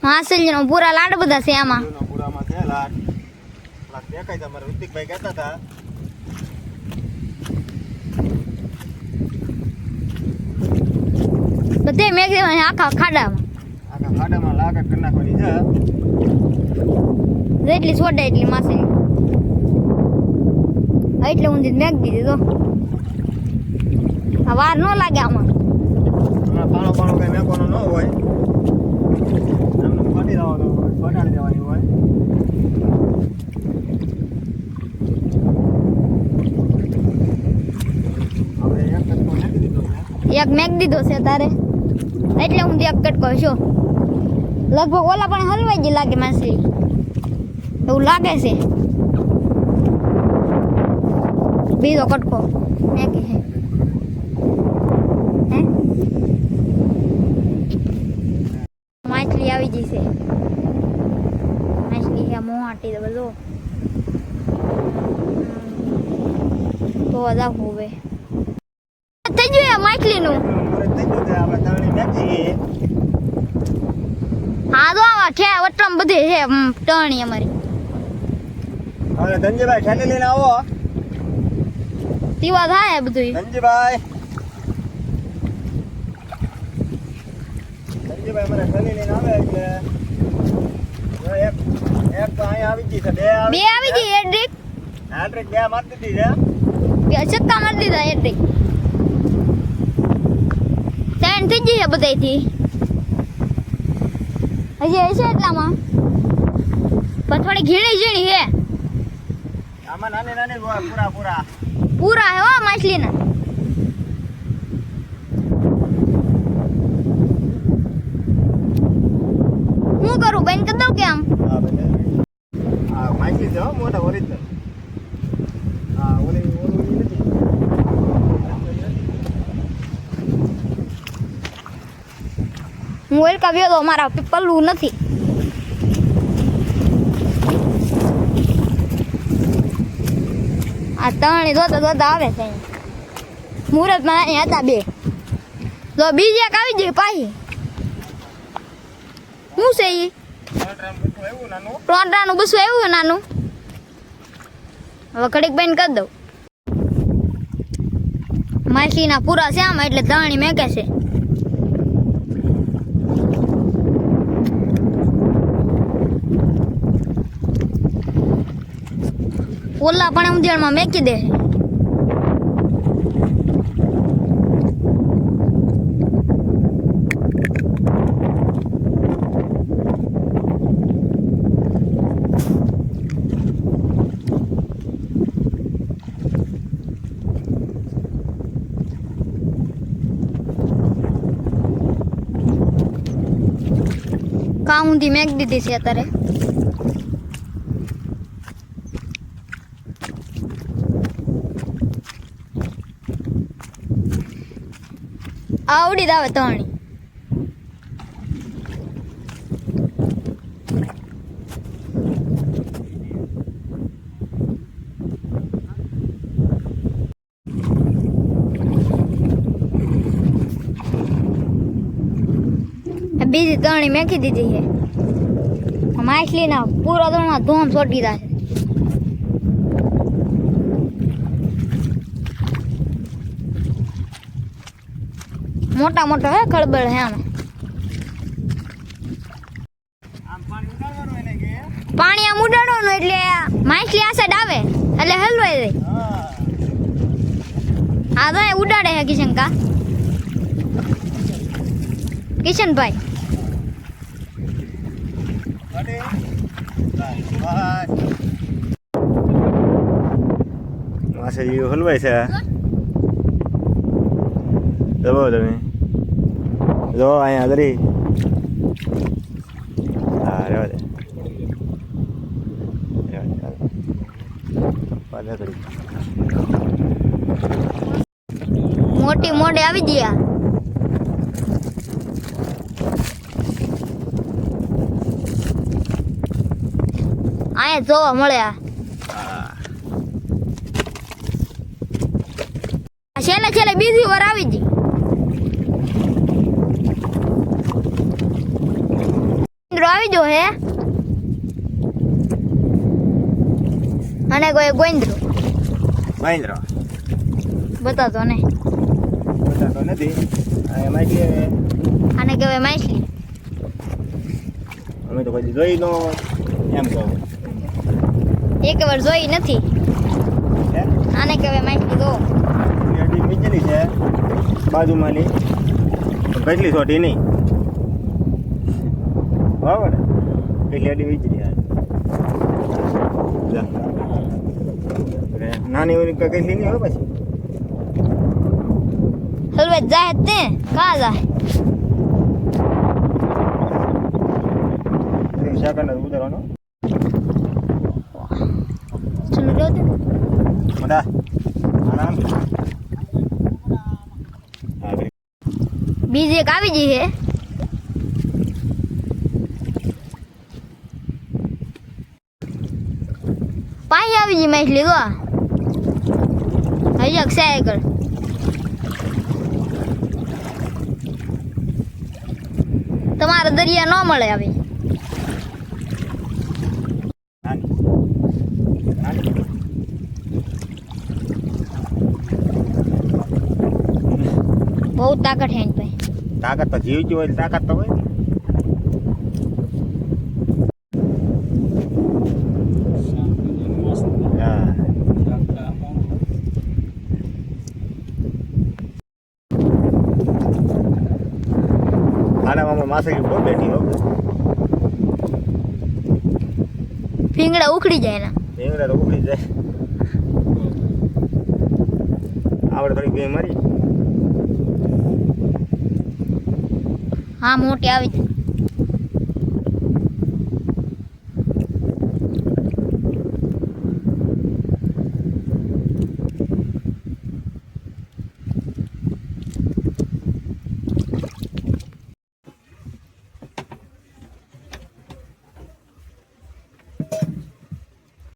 માછલીનો પૂરા લાડ બધા છે આમાં. પૂરામાં છે લાડ. દેખાય તમારે ઋતિકભાઈ કહેતા હતા. બધે મેઘ દેવાના આખા ખાડામાં. આખા ખાડામાં લાગત કરી નાખવાની છે. જેટલી છોડે એટલી માછલી. એટલે ઊંધી મેઘ દીધી તો આ વાર ન લાગે આમાં. પાણો કઈ મેકવાનો ન હોય. એમને ફાટી દેવાનો હોય, ફટાડી દેવાની હોય. હવે એક કટકો નાખી દીધો છે. એક મેઘ દીધો છે તારે એટલે હું એક કટકો છું. લગભગ ઓલા પણ હલવાઈ જ લાગે માછલી એવું લાગે છે. બીજો કટકો મેગી હે માછલી આવી ગઈ છે. માછલી હે મોટી તો બધો તો અદા હોવે થઈ ગયું માછલીનું. થઈ ગયું છે. આપણે તળણી નાખી. હા તો આવા છે વટમ બધી છે ટણી અમારી. હવે ધનજીભાઈ ઠેલી લઈને આવો. પીવા થાય બધું. ધનજીભાઈ મને ઠેલી લઈને આવે એટલે એક તો અહીંયા આવી ગઈ છે. બે આવી ગઈ એડ્રિક. હાડ્રિક બે મારી દીધી છે. બે છક્કા મારી દીધા એડ્રિક. સેન્ડ થઈ ગઈ છે બધાયથી. હજી હશે એટલામાં પણ થોડી ઘીણી ઝીણી છે. આમાં નાની નાની હોય પૂરા પૂરા હે હો માછલીના. હું કરું બેન કરી દઉં કે આમ. હા બેન આ માછલી છે હો મોટા ઓરિજિનલ. હા ઓલી નથી. હું એલકા વ્યો તો મારા પલ્લું નથી. આ ત્રણે જોતા આવે છે. મુહૂર્તમાં અહીંયા હતા બે તો બીજી એક આવી જાય પાછી. શું છે એ ટોટરાનું બસું આવ્યું નાનું. હવે ઘડીક બેન કરી દઉં. માછલીના પૂરા છે આમાં એટલે ત્રણી મેકે છે. ઓલા પણ ઉંધેળમાં મેકી દે. કાં ઊંધી મેક દીધી છે અત્યારે. આવડી જ આવે ત્રણી. બીજી ત્રણી મેકી દીધી છે. માછલીના પૂરા ત્રણમાં ધોમ છોડી દીધા છે. મોટા મોટા હે ખળબળ હે આમાં. પાણી આમ ઉડાડવાનું એટલે માછલી આ સાઈડ આવે એટલે હલવાઈ જાય. હા તો ઉડાડે હે કિશનકા. કિશનભાઈ માછલી હલવાય છે. જવો તમે જો અહીંયા દરી. હા રહેવા દે. મોટી મોડે આવી ગયા. અહીંયા જોવા મળ્યા. છેલ્લે છેલ્લે બીજી વાર આવી ગઈ. ગોઈંદ્રો આવી જો હે અને કોઈ ગોઈંદ્રો મહેન્દ્ર બતાતો ને બધા તો નથી આ માહિતી આને કહેવાય માછલી અમે તો કોઈ જોઈ નો એમ કહું એક વાર જોઈ નથી હે આને કહેવાય માછલી તો એડી મીચેલી છે બાજુમાંની કેટલી છોટી નહીં બરાબર ને કેટલી એડી મીચેલી જા નાની ઓલી કેટલી નહીં હોય પછી હલવે જાય જ તે કા જાય સેકન્ડ ઉતરવાનો ચલો લો તે મોટા આરામ બીજી એક આવી ગઈ હે પાઈ આવી ગઈ માછલી તો હજી એક સાયકલ તમારે દરિયા ન મળે આવી બહુ તાકાત હે એની પાસે તાકાત તો જીવતી હોય તાકાત તો હોય ને હા આનામાં માસી બહુ બેઠી હો ભીંગડા ઉખડી જાય એના ભીંગડા તો ઉખડી જાય આપણે થોડી બે મારી હા મોટી આવી જાય